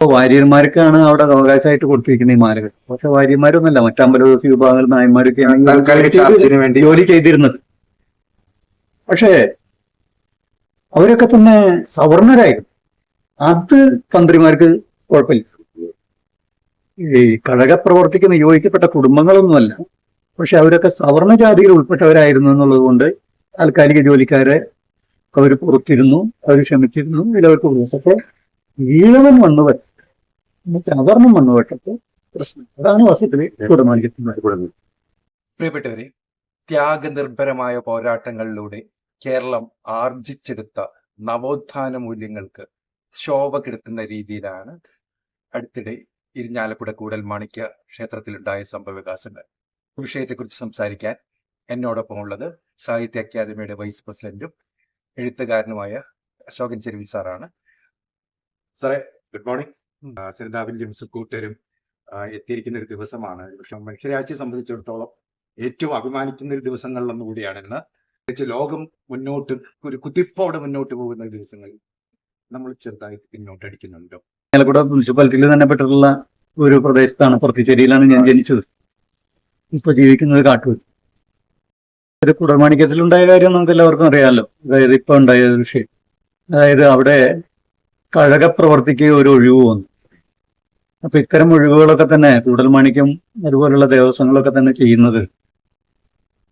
വാര്യന്മാർക്കാണ് അവിടെ അവകാശമായിട്ട് കൊടുത്തിരിക്കുന്ന ഈ മാലകൾ. പക്ഷെ വാര്യന്മാരൊന്നല്ല, മറ്റമ്പലവാസി വിഭാഗങ്ങൾ നായന്മാരൊക്കെയാണ് ജോലി ചെയ്തിരുന്നത്. പക്ഷേ അവരൊക്കെ തന്നെ സവർണരായിരുന്നു. അത് തന്ത്രിമാർക്ക് കുഴപ്പമില്ല. ഈ കഴക പ്രവർത്തിക്ക് നിയോഗിക്കപ്പെട്ട കുടുംബങ്ങളൊന്നുമല്ല, പക്ഷെ അവരൊക്കെ സവർണ ജാതിയിൽ ഉൾപ്പെട്ടവരായിരുന്നു എന്നുള്ളത് കൊണ്ട് താൽക്കാലിക ജോലിക്കാരെ അവർ പുറത്തിരുന്നു, അവർ ക്ഷമിച്ചിരുന്നു, ഇവർക്ക് കൊടുത്തു. അപ്പൊ ഈഴവൻ വന്നു അവർണം വന്നു വെട്ടപ്പോ പ്രശ്നം. അതാണ് വസ്തുത്തിൽ കുടമാണിക്കുന്നത്. പ്രിയപ്പെട്ടവരെ, ത്യാഗനിർഭരമായ പോരാട്ടങ്ങളിലൂടെ കേരളം ആർജിച്ചെടുത്ത നവോത്ഥാന മൂല്യങ്ങൾക്ക് ശോഭ കെടുത്തുന്ന രീതിയിലാണ് അടുത്തിടെ ഇരിഞ്ഞാലക്കുട കൂടൽമാണിക്യ ക്ഷേത്രത്തിലുണ്ടായ സംഭവവികാസങ്ങൾ. വിഷയത്തെക്കുറിച്ച് സംസാരിക്കാൻ എന്നോടൊപ്പം ഉള്ളത് സാഹിത്യ അക്കാദമിയുടെ വൈസ് പ്രസിഡന്റും എഴുത്തുകാരനുമായ അശോകൻ ചെരുവി സാറാണ്. സാറേ, ഗുഡ് മോർണിംഗ്. സരിതാ വില്യംസും കൂട്ടരും എത്തിയിരിക്കുന്ന ഒരു ദിവസമാണ്. പക്ഷെ മനുഷ്യരാശിയെ സംബന്ധിച്ചിടത്തോളം ഏറ്റവും അഭിമാനിക്കുന്ന ഒരു ദിവസങ്ങളിലൊന്നു കൂടിയാണ് ഇന്ന്. ലോകം മുന്നോട്ട് ഒരു കുതിപ്പോടെ മുന്നോട്ട് പോകുന്ന ദിവസങ്ങളിൽ നമ്മൾ ചെറുതായിട്ട് പിന്നോട്ടടിക്കുന്നുണ്ടോ? ഇരിങ്ങാലക്കുട മുനിസിപ്പാലിറ്റിയിൽ തന്നെ പെട്ടിട്ടുള്ള ഒരു പ്രദേശത്താണ്, പുറത്തിശ്ശേരിയിലാണ് ഞാൻ ജനിച്ചത്. ഇപ്പൊ ജീവിക്കുന്നത് കാട്ടൂർ. ഒരു കുടമാണിക്യത്തിലുണ്ടായ കാര്യം നമുക്ക് എല്ലാവർക്കും അറിയാമല്ലോ. അതായത് ഇപ്പൊ ഉണ്ടായ വിഷയം, അതായത് അവിടെ കഴക പ്രവർത്തിക്ക് ഒരു ഒഴിവ് വന്നു. അപ്പൊ ഇത്തരം ഒഴിവുകളൊക്കെ തന്നെ കൂടൽമാണിക്യം അതുപോലുള്ള ദേവസ്വങ്ങളൊക്കെ തന്നെ ചെയ്യുന്നത്.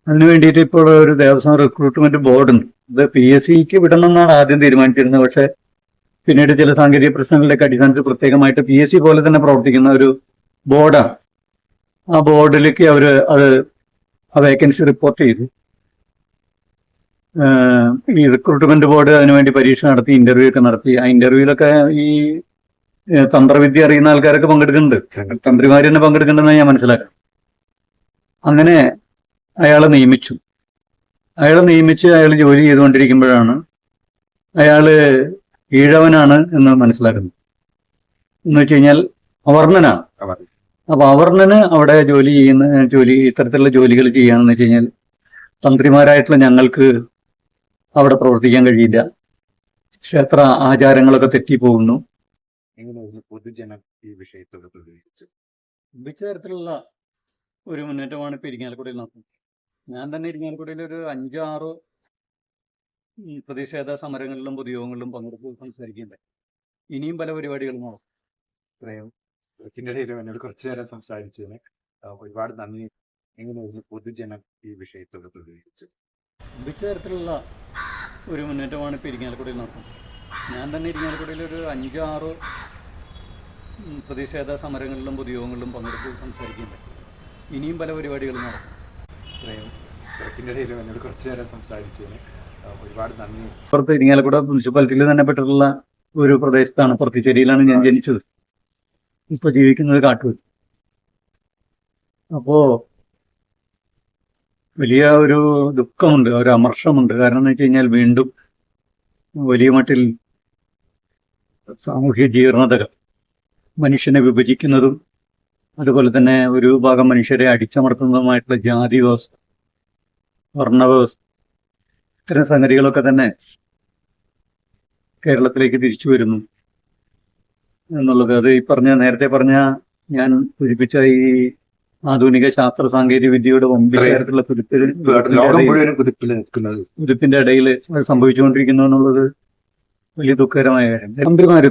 അതിനു വേണ്ടിയിട്ട് ഇപ്പോൾ ഒരു ദേവസ്വം റിക്രൂട്ട്മെന്റ് ബോർഡ് ഉണ്ട്. ഇത് PSCക്ക് വിടണം എന്നാണ് ആദ്യം തീരുമാനിച്ചിരുന്നത്. പക്ഷെ പിന്നീട് ചില സാങ്കേതിക പ്രശ്നങ്ങളുടെ അടിസ്ഥാനത്തിൽ പ്രത്യേകമായിട്ട് PSC പോലെ തന്നെ പ്രവർത്തിക്കുന്ന ഒരു ബോർഡാണ്. ആ ബോർഡിലേക്ക് ആ വേക്കൻസി റിപ്പോർട്ട് ചെയ്തു. ഈ റിക്രൂട്ട്മെന്റ് ബോർഡ് അതിനുവേണ്ടി പരീക്ഷ നടത്തി, ഇന്റർവ്യൂ ഒക്കെ നടത്തി. ആ ഇന്റർവ്യൂവിലൊക്കെ ഈ തന്ത്രവിദ്യ അറിയുന്ന ആൾക്കാരൊക്കെ പങ്കെടുക്കുന്നുണ്ട്. തന്ത്രിമാർ തന്നെ പങ്കെടുക്കുന്നുണ്ടെന്ന് ഞാൻ മനസ്സിലാക്കാം. അങ്ങനെ അയാളെ നിയമിച്ചു. അയാൾ ജോലി ചെയ്തുകൊണ്ടിരിക്കുമ്പോഴാണ് അയാള് ഈഴവനാണ് എന്ന് മനസ്സിലാക്കുന്നത്. എന്ന് വെച്ച് കഴിഞ്ഞാൽ അവർണനാണ്. അപ്പൊ അവർണന് അവിടെ ഇത്തരത്തിലുള്ള ജോലികൾ ചെയ്യാന്ന് വെച്ച് കഴിഞ്ഞാൽ തന്ത്രിമാരായിട്ടുള്ള ഞങ്ങൾക്ക് അവിടെ പ്രവർത്തിക്കാൻ കഴിയില്ല, ക്ഷേത്ര ആചാരങ്ങളൊക്കെ തെറ്റിപ്പോകുന്നു. പൊതുജനം ഈ വിഷയത്തോട് പ്രതികരിച്ചു മികച്ച തരത്തിലുള്ള ഒരു മുന്നേറ്റമാണ് ഇപ്പൊ ഇരിങ്ങാലക്കുടയിൽ നടത്തുന്നത്. ഞാൻ തന്നെ ഇരിങ്ങാലക്കുടയിൽ ഒരു 5-6 പ്രതിഷേധ സമരങ്ങളിലും പൊതുയോഗങ്ങളിലും പങ്കെടുത്ത് സംസാരിക്കുന്നുണ്ട്. ഇനിയും പല പരിപാടികളും നടക്കും. എന്നോട് കുറച്ചു നേരം സംസാരിച്ചതിന് ഒരുപാട് നന്ദി. എങ്ങനെയായിരുന്നു പൊതുജനം ഈ വിഷയത്തോട് പ്രതികരിച്ചു? മികച്ച തരത്തിലുള്ള ഒരു മുന്നേറ്റമാണ് ഇപ്പൊ ഇരിങ്ങാലക്കുടയിൽ നടത്തുന്നത്. ഞാൻ തന്നെ ഇരിങ്ങാലക്കുടയിൽ ഒരു 5-6 പ്രതിഷേധ സമരങ്ങളിലും പൊതുയോഗങ്ങളിലും പങ്കെടുത്ത് സംസാരിക്കുന്നുണ്ട്. ഇനിയും പല പരിപാടികളും നടക്കും. എന്നോട് കുറച്ചു നേരം സംസാരിച്ചതിന് ഒരുപാട് നന്ദി. പുറത്ത് ഇരിങ്ങാലക്കുട മുനിസിപ്പാലിറ്റിയിൽ തന്നെ പെട്ടിട്ടുള്ള ഒരു പ്രദേശത്താണ്, പുറത്തിശ്ശേരിയിലാണ് ഞാൻ ജനിച്ചത്. ഇപ്പൊ ജീവിക്കുന്നത് കാട്ടൂർ. അപ്പോ വലിയ ഒരു ദുഃഖമുണ്ട്, ഒരു അമർഷമുണ്ട്. കാരണം എന്ന് വെച്ച് കഴിഞ്ഞാൽ വീണ്ടും വലിയ മട്ടിൽ സാമൂഹ്യ ജീർണതകൾ, മനുഷ്യനെ വിഭജിക്കുന്നതും അതുപോലെ തന്നെ ഒരു ഭാഗം മനുഷ്യരെ അടിച്ചമർത്തുന്നതുമായിട്ടുള്ള ജാതി വ്യവസ്ഥ, വർണ്ണവ്യവസ്ഥ, ഇത്തരം സംഗതികളൊക്കെ തന്നെ കേരളത്തിലേക്ക് തിരിച്ചു വരുന്നു എന്നുള്ളത്. അത് നേരത്തെ പറഞ്ഞ ഞാൻ സൂചിപ്പിച്ച ഈ ആധുനിക ശാസ്ത്ര സാങ്കേതിക വിദ്യയുടെ വമ്പിക്കാരത്തിലുള്ള കുതിപ്പിന്റെ ഇടയിൽ അത് സംഭവിച്ചുകൊണ്ടിരിക്കുന്നു എന്നുള്ളത് വലിയ ദുഃഖകരമായ കാര്യം. തന്ത്രിമാർ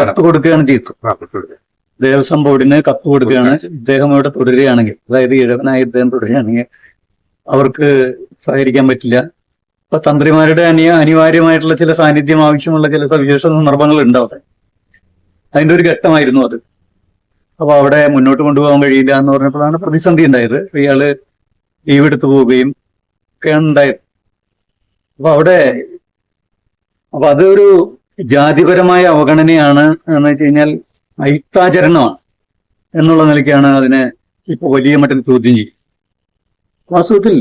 കത്ത് കൊടുക്കുകയാണ് ചെയ്തത്. ദേവസ്വം ബോർഡിന് കത്ത് കൊടുക്കുകയാണ്. ഇദ്ദേഹം ഇവിടെ തുടരുകയാണെങ്കിൽ, അതായത് ഇഴവനായ ഇദ്ദേഹം തുടരുകയാണെങ്കിൽ അവർക്ക് സഹകരിക്കാൻ പറ്റില്ല. അപ്പൊ തന്ത്രിമാരുടെ അനിവാര്യമായിട്ടുള്ള ചില സാന്നിധ്യം ആവശ്യമുള്ള ചില സവിശേഷ സന്ദർഭങ്ങൾ ഉണ്ടാവട്ടെ. അതിന്റെ ഒരു ഘട്ടമായിരുന്നു അത്. അപ്പൊ അവിടെ മുന്നോട്ട് കൊണ്ടുപോകാൻ കഴിയില്ല എന്ന് പറഞ്ഞപ്പോഴാണ് പ്രതിസന്ധി ഉണ്ടായത്. ഇയാള് ലീവ് എടുത്തു പോവുകയും ഒക്കെയാണ് ഉണ്ടായത്. അപ്പൊ അതൊരു ജാതിപരമായ അവഗണനയാണ് എന്ന് വെച്ച് കഴിഞ്ഞാൽ അയിത്താചരണമാണ് എന്നുള്ള നിലയ്ക്കാണ് അതിനെ ഇപ്പൊ വലിയ മട്ടിൽ ചോദ്യം ചെയ്യും. വാസ്തവത്തിൽ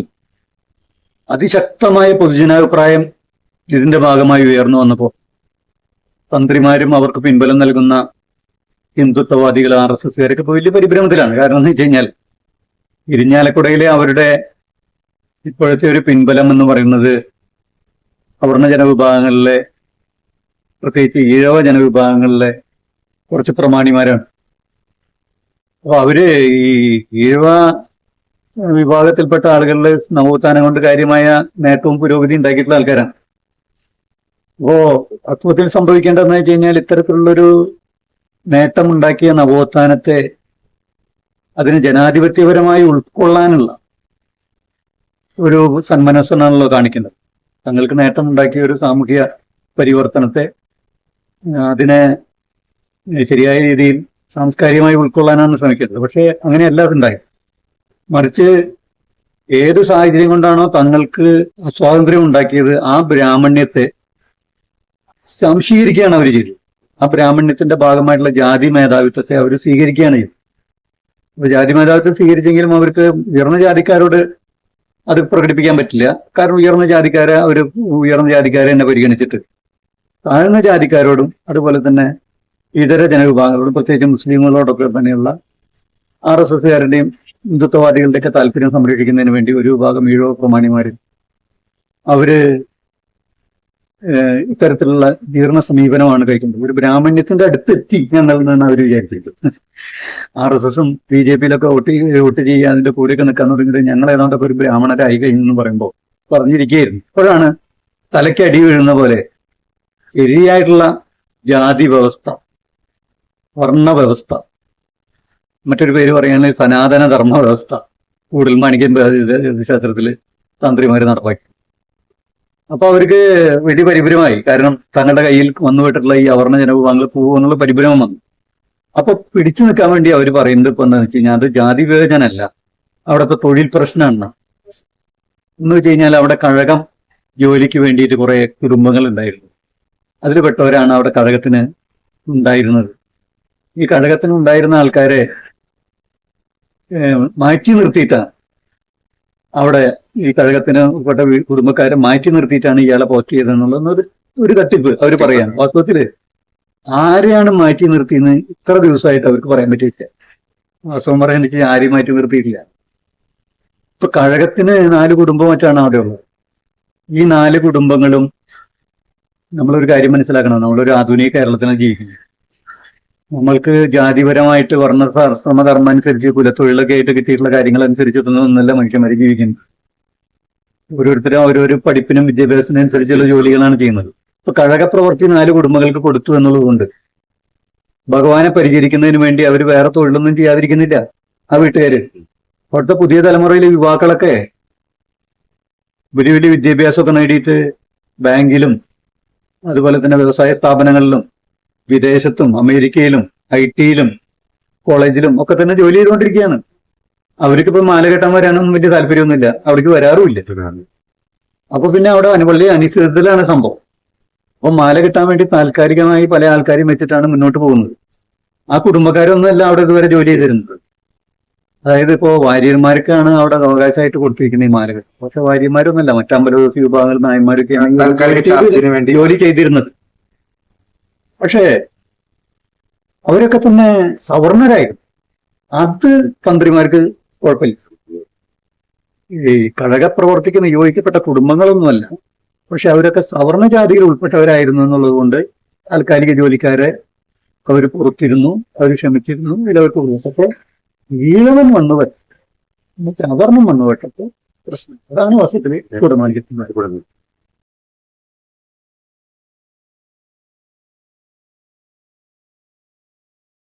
അതിശക്തമായ പൊതുജനാഭിപ്രായം ഇതിന്റെ ഭാഗമായി ഉയർന്നു വന്നപ്പോൾ തന്ത്രിമാരും അവർക്ക് പിൻബലം നൽകുന്ന ഹിന്ദുത്വവാദികൾ, RSSകാരൊക്കെ ഇപ്പോൾ വലിയ പരിഭ്രമത്തിലാണ്. കാരണം എന്ന് വെച്ച് കഴിഞ്ഞാൽ ഇരിഞ്ഞാലക്കുടയിലെ അവരുടെ ഇപ്പോഴത്തെ ഒരു പിൻബലം എന്ന് പറയുന്നത് അവർണ ജനവിഭാഗങ്ങളിലെ, പ്രത്യേകിച്ച് ഈഴവ ജനവിഭാഗങ്ങളിലെ കുറച്ച് പ്രമാണിമാരാണ്. അപ്പൊ അവര് ഈ ഈഴവ വിഭാഗത്തിൽപ്പെട്ട ആളുകളിൽ നവോത്ഥാനം കൊണ്ട് കാര്യമായ നേട്ടവും പുരോഗതി ഉണ്ടാക്കിയിട്ടുള്ള ആൾക്കാരാണ്. അപ്പോ തത്വത്തിൽ സംഭവിക്കേണ്ടതെന്ന് വെച്ച് കഴിഞ്ഞാൽ ഇത്തരത്തിലുള്ളൊരു നേട്ടം ഉണ്ടാക്കിയ നവോത്ഥാനത്തെ അതിന് ജനാധിപത്യപരമായി ഉൾക്കൊള്ളാനുള്ള ഒരു സന്മനസ്സനാണല്ലോ കാണിക്കേണ്ടത്. തങ്ങൾക്ക് നേട്ടം ഉണ്ടാക്കിയ ഒരു സാമൂഹിക പരിവർത്തനത്തെ അതിനെ ശരിയായ രീതിയിൽ സാംസ്കാരികമായി ഉൾക്കൊള്ളാനാണ് ശ്രമിക്കുന്നത്. പക്ഷേ അങ്ങനെയല്ല അതുണ്ടായി. മറിച്ച് ഏത് സാഹചര്യം കൊണ്ടാണോ തങ്ങൾക്ക് സ്വാതന്ത്ര്യം ഉണ്ടാക്കിയത് ആ ബ്രാഹ്മണ്യത്തെ സംശീകരിക്കുകയാണ് അവർ ചെയ്തത്. ആ ബ്രാഹ്മണ്യത്തിന്റെ ഭാഗമായിട്ടുള്ള ജാതി മേധാവിത്വത്തെ അവർ സ്വീകരിക്കുകയാണ് ചെയ്തത്. അപ്പൊ ജാതി മേധാവിത്വം സ്വീകരിച്ചെങ്കിലും അവർക്ക് ഉയർന്ന ജാതിക്കാരോട് അത് പ്രകടിപ്പിക്കാൻ പറ്റില്ല. കാരണം ഉയർന്ന ജാതിക്കാരെ തന്നെ പരിഗണിച്ചിട്ട് താഴ്ന്ന ജാതിക്കാരോടും അതുപോലെ തന്നെ ഇതര ജനവിഭാഗങ്ങളോടും പ്രത്യേകിച്ച് മുസ്ലിങ്ങളോടൊക്കെ തന്നെയുള്ള RSSകാരുടെയും ഹിന്ദുത്വവാദികളുടെയൊക്കെ താല്പര്യം സംരക്ഷിക്കുന്നതിന് വേണ്ടി ഒരു വിഭാഗം ഈഴവ പ്രമാണിമാര് അവര് ഇത്തരത്തിലുള്ള ജീർണ സമീപനമാണ് കഴിക്കുന്നത്. ഒരു ബ്രാഹ്മണ്യത്തിന്റെ അടുത്തെത്തി എന്നുള്ളതാണ് അവർ വിചാരിച്ചിരിക്കുന്നത്. RSSും BJPയിലൊക്കെ വോട്ട് ചെയ്യുക അതിന്റെ കൂടെയൊക്കെ നിൽക്കാൻ തുടങ്ങിയിട്ട് ഞങ്ങൾ ഏതാണ്ടൊക്കെ ഒരു ബ്രാഹ്മണരായി കഴിഞ്ഞെന്ന് പറയുമ്പോൾ പറഞ്ഞിരിക്കുകയായിരുന്നു. അപ്പോഴാണ് തലയ്ക്ക് അടി വീഴുന്ന പോലെ ശരിയായിട്ടുള്ള ജാതി വ്യവസ്ഥ, വർണ്ണ വ്യവസ്ഥ, മറ്റൊരു പേര് പറയുകയാണെങ്കിൽ സനാതന ധർമ്മ വ്യവസ്ഥ കൂടൽമാണിക്യം ക്ഷേത്രത്തില് തന്ത്രിമാര് നടപ്പാക്കി. അപ്പൊ അവർക്ക് വലിയ പരിഭ്രമമായി. കാരണം തങ്ങളുടെ കയ്യിൽ വന്നുപോയിട്ടുള്ള ഈ അവർണ ജനവിഭാഗങ്ങൾ പോകുന്നുള്ള പരിഭ്രമം വന്നു. അപ്പൊ പിടിച്ചു നിൽക്കാൻ വേണ്ടി അവർ പറയുന്നത് ഇപ്പൊ എന്താണെന്ന് വെച്ച് കഴിഞ്ഞാൽ അത് ജാതി വിവേചനമല്ല, അവിടുത്തെ തൊഴിൽ പ്രശ്നമാണ്. എന്ന് വെച്ച് കഴിഞ്ഞാൽ അവിടെ കഴകം ജോലിക്ക് വേണ്ടിയിട്ട് കുറെ കുടുംബങ്ങൾ ഉണ്ടായിരുന്നു. അതിൽ പെട്ടവരാണ് അവിടെ കഴകത്തിന് ഉണ്ടായിരുന്നത്. ഈ കഴകത്തിന് ഉണ്ടായിരുന്ന ആൾക്കാരെ മാറ്റി നിർത്തിയിട്ടാണ് അവിടെ ഈ കഴകത്തിന് പെട്ട കുടുംബക്കാരെ മാറ്റി നിർത്തിയിട്ടാണ് ഇയാളെ പോസ്റ്റ് ചെയ്തതെന്നുള്ളത് ഒരു തട്ടിപ്പ് അവർ പറയാണ്. വാസ്തവത്തില് ആരെയാണ് മാറ്റി നിർത്തിയെന്ന് ഇത്ര ദിവസമായിട്ട് അവർക്ക് പറയാൻ പറ്റിയില്ല. വാസ്തവം പറയാൻ വെച്ചാൽ ആരെയും മാറ്റി നിർത്തിയിട്ടില്ല. ഇപ്പൊ കഴകത്തിന് 4 കുടുംബം മറ്റാണ് അവിടെ ഉള്ളത്. ഈ 4 കുടുംബങ്ങളും നമ്മളൊരു കാര്യം മനസ്സിലാക്കണം. നമ്മളൊരു ആധുനിക കേരളത്തിലാണ് ജീവിക്കുന്നത്. നമ്മൾക്ക് ജാതിപരമായിട്ട് വർണ്ണധർമ്മം അനുസരിച്ച് കുലത്തൊഴിലൊക്കെ ആയിട്ട് കിട്ടിയിട്ടുള്ള കാര്യങ്ങൾ അനുസരിച്ചിട്ടൊന്നുമല്ല മനുഷ്യന്മാരെ ജീവിക്കുന്നത്. ഓരോരുത്തരും ഓരോരോ പഠിപ്പിനും വിദ്യാഭ്യാസത്തിനും അനുസരിച്ചുള്ള ജോലികളാണ് ചെയ്യുന്നത്. ഇപ്പൊ കഴകപ്രവൃത്തി 4 കുടുംബങ്ങൾക്ക് കൊടുത്തു എന്നുള്ളതുകൊണ്ട് ഭഗവാനെ പരിചരിക്കുന്നതിന് വേണ്ടി അവർ വേറെ തൊഴിലൊന്നും ചെയ്യാതിരിക്കുന്നില്ല ആ വീട്ടുകാര്. അവിടുത്തെ പുതിയ തലമുറയിലെ യുവാക്കളൊക്കെ വലിയ വലിയ വിദ്യാഭ്യാസമൊക്കെ നേടിയിട്ട് ബാങ്കിലും അതുപോലെ തന്നെ വ്യവസായ സ്ഥാപനങ്ങളിലും വിദേശത്തും അമേരിക്കയിലും IT-യിലും കോളേജിലും ഒക്കെ തന്നെ ജോലി ചെയ്തുകൊണ്ടിരിക്കുകയാണ്. അവർക്കിപ്പോ മാല കെട്ടാൻ വരാനൊന്നും വലിയ താല്പര്യമൊന്നുമില്ല, അവിടേക്ക് വരാറുമില്ല. അപ്പൊ പിന്നെ അവിടെ വലിയ അനിശ്ചിതത്തിലാണ് സംഭവം. അപ്പൊ മാല കെട്ടാൻ വേണ്ടി താൽക്കാലികമായി പല ആൾക്കാരെയും വെച്ചിട്ടാണ് മുന്നോട്ട് പോകുന്നത്. ആ കുടുംബക്കാരൊന്നുമല്ല അവിടെ ഇതുവരെ ജോലി ചെയ്തിരുന്നത്. അതായത് ഇപ്പോ വാര്യന്മാർക്കാണ് അവിടെ അവകാശമായിട്ട് കൊടുത്തിരിക്കുന്നത് ഈ മാലകൾ. പക്ഷെ വാര്യന്മാരൊന്നുമല്ല, മറ്റമ്പലവകാശി വിഭാഗങ്ങൾ നായന്മാരൊക്കെയാണ് ജോലി ചെയ്തിരുന്നത്. പക്ഷേ അവരൊക്കെ തന്നെ സവർണരായിരുന്നു. അത് തന്ത്രിമാർക്ക് കുഴപ്പമില്ല. ഈ കഴകപ്രവർത്തിക്ക് നിയോഗിക്കപ്പെട്ട കുടുംബങ്ങളൊന്നുമല്ല, പക്ഷെ അവരൊക്കെ സവർണ ജാതിയിൽ ഉൾപ്പെട്ടവരായിരുന്നു എന്നുള്ളത് കൊണ്ട് താൽക്കാലിക ജോലിക്കാരെ അവർ പുറത്തിരുന്നു, അവർ ക്ഷമിച്ചിരുന്നു, ഇവർക്ക് കൊടുത്തു. അപ്പൊ ഈഴവൻ വന്നുപെട്ടു, അവർണം വന്നുപെട്ടപ്പോ പ്രശ്നം. അതാണ് വാസ്തവത്തില് കുടമാണിക്യത്തിന്മാർ.